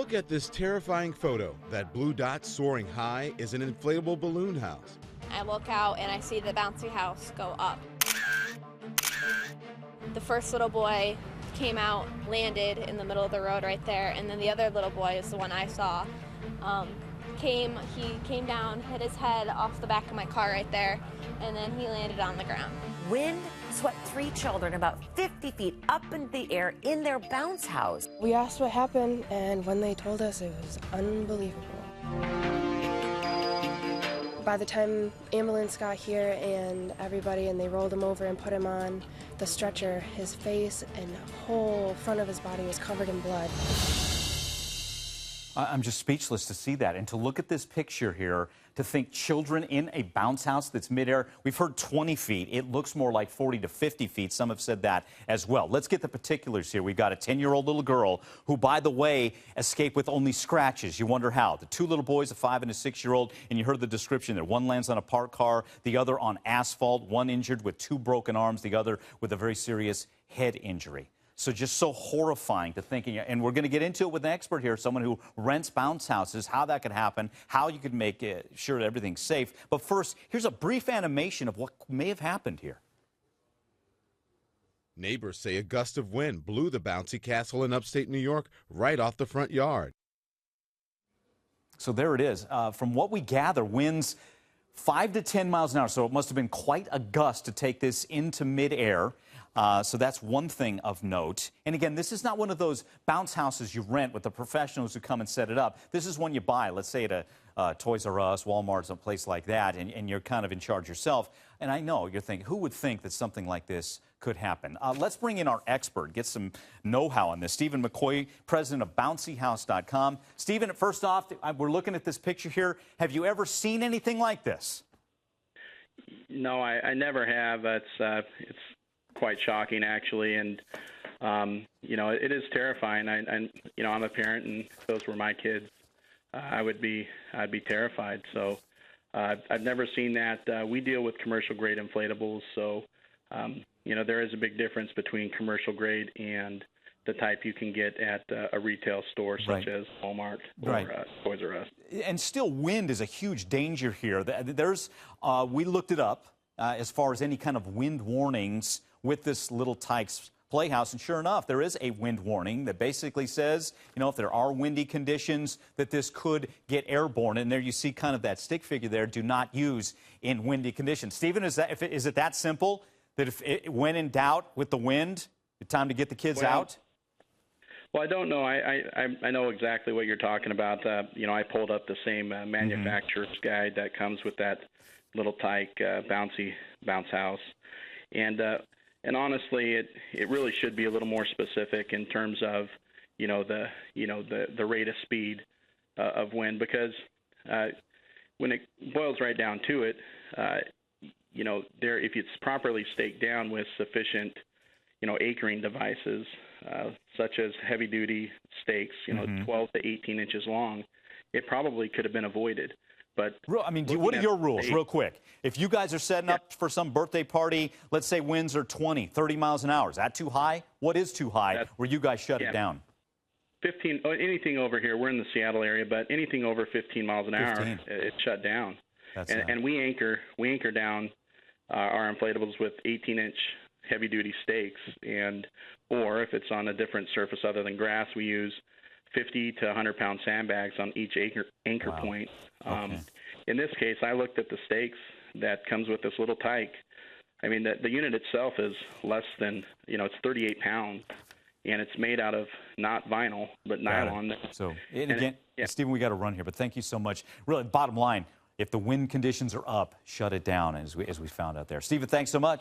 Look at this terrifying photo. That blue dot soaring high is an inflatable balloon house. I look out and I see the bouncy house go up. The first little boy came out, landed in the middle of the road right there, and then the other little boy is the one I saw. He came down, hit his head off the back of my car right there, and then he landed on the ground. Wind swept 3 children about 50 feet up in the air in their bounce house. We asked what happened, and when they told us, it was unbelievable. By the time ambulance got here and everybody, and they rolled him over and put him on the stretcher, his face and the whole front of his body was covered in blood. I'm just speechless to see that and to look at this picture here, to think children in a bounce house that's midair. We've heard 20 feet. It looks more like 40 to 50 feet. Some have said that as well. Let's get the particulars here. We've got a 10-year-old little girl who, by the way, escaped with only scratches. You wonder how. The 2 little boys, a 5 and a 6-year-old, and you heard the description there. One lands on a parked car, the other on asphalt, one injured with 2 broken arms, the other with a very serious head injury. So just so horrifying to think, and we're going to get into it with an expert here, someone who rents bounce houses, how that could happen, how you could make sure that everything's safe. But first, here's a brief animation of what may have happened here. Neighbors say a gust of wind blew the bouncy castle in upstate New York right off the front yard. So there it is. From what we gather, winds 5 to 10 miles an hour, so it must have been quite a gust to take this into midair. So that's one thing of note. And again, this is not one of those bounce houses you rent with the professionals who come and set it up. This is one you buy, let's say at a Toys R Us, Walmart, some place like that, and you're kind of in charge yourself. And I know you're thinking, who would think that something like this could happen? Let's bring in our expert, get some know-how on this. Stephen McCoy, president of BouncyHouse.com. Stephen, first off, we're looking at this picture here. Have you ever seen anything like this? No, I never have. It's quite shocking, actually, and you know, it is terrifying. You know, I'm a parent, and if those were my kids, I'd be terrified. So I've never seen that. We deal with commercial grade inflatables, so you know, there is a big difference between commercial grade and the type you can get at a retail store such as Walmart or Toys R Us. And still, wind is a huge danger here. There's we looked it up as far as any kind of wind warnings with this little Tykes Playhouse, and sure enough, there is a wind warning that basically says, you know, if there are windy conditions, that this could get airborne. And there you see kind of that stick figure there, do not use in windy conditions. Stephen, is it that simple, that when in doubt with the wind, it's time to get the kids out? Well, I don't know. I know exactly what you're talking about. You know, I pulled up the same manufacturer's guide that comes with that little Tyke bounce house, and honestly, it really should be a little more specific in terms of, you know, the rate of speed of wind, because when it boils right down to it, you know, if it's properly staked down with sufficient, you know, anchoring devices, such as heavy-duty stakes, you know, 12 to 18 inches long, it probably could have been avoided. But I mean, what are your rules, real quick? If you guys are setting up for some birthday party, let's say winds are 20, 30 miles an hour, is that too high? What is too high where you guys shut it down? 15, anything over here, we're in the Seattle area, but anything over 15 miles an hour, it's shut down. And we anchor down our inflatables with 18-inch heavy-duty stakes, or if it's on a different surface other than grass, we use 50 to 100-pound sandbags on each anchor point. In this case, I looked at the stakes that comes with this little Tyke. I mean, the unit itself is less than, you know, it's 38 pounds, and it's made out of not vinyl, but nylon. So, and again, Stephen, we got to run here, but thank you so much. Really, bottom line, if the wind conditions are up, shut it down, as we found out there. Stephen, thanks so much.